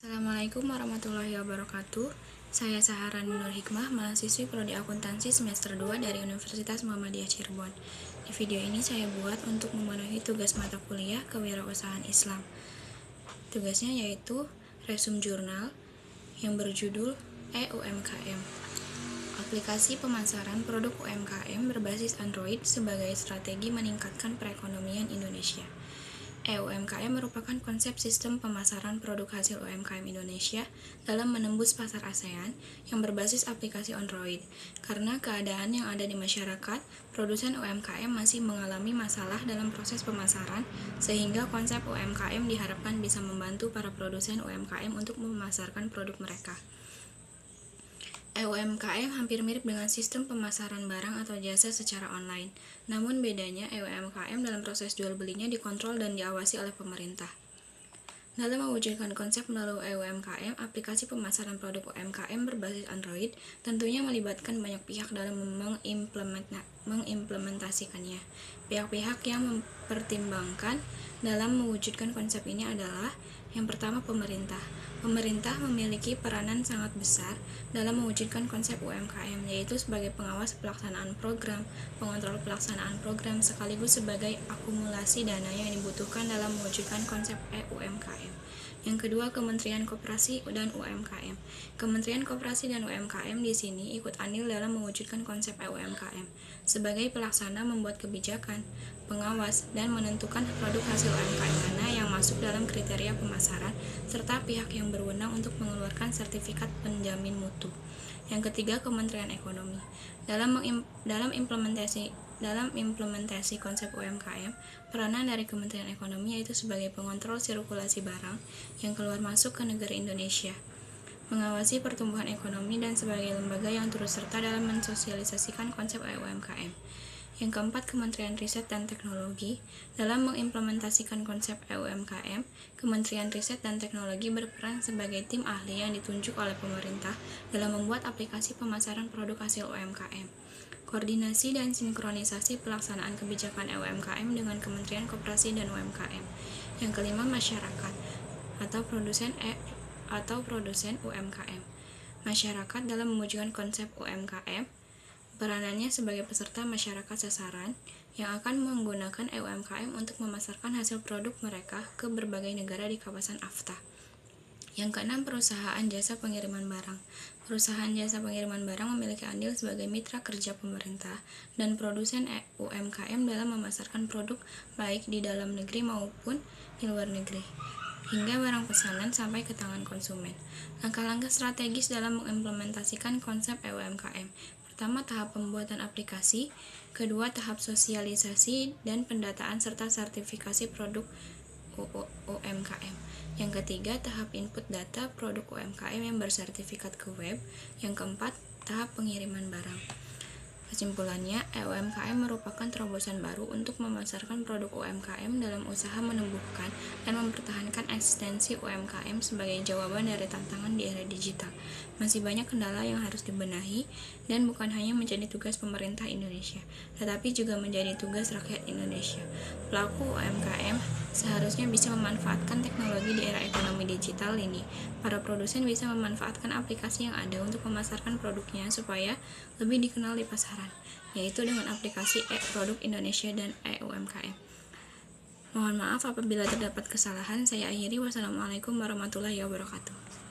Assalamualaikum warahmatullahi wabarakatuh. Saya Saharan Nur Hikmah, mahasiswi Prodi Akuntansi semester 2 dari Universitas Muhammadiyah Cirebon. Di video ini saya buat untuk memenuhi tugas mata kuliah Kewirausahaan Islam. Tugasnya yaitu resume jurnal yang berjudul EUMKM. Aplikasi pemasaran produk UMKM berbasis Android sebagai strategi meningkatkan perekonomian Indonesia. EUMKM merupakan konsep sistem pemasaran produk hasil UMKM Indonesia dalam menembus pasar ASEAN yang berbasis aplikasi Android. Karena keadaan yang ada di masyarakat, produsen UMKM masih mengalami masalah dalam proses pemasaran, sehingga konsep UMKM diharapkan bisa membantu para produsen UMKM untuk memasarkan produk mereka. EUMKM hampir mirip dengan sistem pemasaran barang atau jasa secara online. Namun bedanya EUMKM dalam proses jual belinya dikontrol dan diawasi oleh pemerintah. Dalam mewujudkan konsep melalui EUMKM, aplikasi pemasaran produk UMKM berbasis Android tentunya melibatkan banyak pihak dalam mengimplementasikannya. Pihak-pihak yang mempertimbangkan dalam mewujudkan konsep ini adalah yang pertama, pemerintah. Pemerintah memiliki peranan sangat besar dalam mewujudkan konsep UMKM, yaitu sebagai pengawas pelaksanaan program, pengontrol pelaksanaan program, sekaligus sebagai akumulasi dana yang dibutuhkan dalam mewujudkan konsep EUMKM. Yang kedua, Kementerian Koperasi dan UMKM. Kementerian Koperasi dan UMKM di sini ikut andil dalam mewujudkan konsep EUMKM sebagai pelaksana membuat kebijakan, pengawas, dan menentukan produk hasil UMKM mana yang masuk dalam kriteria pemasaran, serta pihak yang berwenang untuk mengeluarkan sertifikat penjamin mutu. Yang ketiga, Kementerian Ekonomi. Dalam implementasi konsep UMKM, peranan dari Kementerian Ekonomi yaitu sebagai pengontrol sirkulasi barang yang keluar masuk ke negara Indonesia, mengawasi pertumbuhan ekonomi, dan sebagai lembaga yang turut serta dalam mensosialisasikan konsep UMKM. Yang keempat, Kementerian Riset dan Teknologi. Dalam mengimplementasikan konsep EUMKM, Kementerian Riset dan Teknologi berperan sebagai tim ahli yang ditunjuk oleh pemerintah dalam membuat aplikasi pemasaran produk hasil UMKM. Koordinasi dan sinkronisasi pelaksanaan kebijakan EUMKM dengan Kementerian Koperasi dan UMKM. Yang kelima, masyarakat atau produsen UMKM. Masyarakat dalam mewujudkan konsep UMKM, peranannya sebagai peserta masyarakat sasaran yang akan menggunakan EUMKM untuk memasarkan hasil produk mereka ke berbagai negara di kawasan AFTA. Yang keenam, perusahaan jasa pengiriman barang. Perusahaan jasa pengiriman barang memiliki andil sebagai mitra kerja pemerintah dan produsen UMKM dalam memasarkan produk baik di dalam negeri maupun di luar negeri, hingga barang pesanan sampai ke tangan konsumen. Langkah-langkah strategis dalam mengimplementasikan konsep EUMKM. Pertama, tahap pembuatan aplikasi. Kedua, tahap sosialisasi dan pendataan serta sertifikasi produk UMKM. Yang ketiga, tahap input data produk UMKM yang bersertifikat ke web. Yang keempat, tahap pengiriman barang. Kesimpulannya, EUMKM merupakan terobosan baru untuk memasarkan produk UMKM dalam usaha menumbuhkan dan mempertahankan eksistensi UMKM sebagai jawaban dari tantangan di era digital. Masih banyak kendala yang harus dibenahi dan bukan hanya menjadi tugas pemerintah Indonesia, tetapi juga menjadi tugas rakyat Indonesia. Pelaku UMKM seharusnya bisa memanfaatkan teknologi di era ekonomi digital ini. Para produsen bisa memanfaatkan aplikasi yang ada untuk memasarkan produknya supaya lebih dikenal di pasaran, yaitu dengan aplikasi produk Indonesia dan EUMKM. Mohon maaf apabila terdapat kesalahan. Saya akhiri. Wassalamualaikum warahmatullahi wabarakatuh.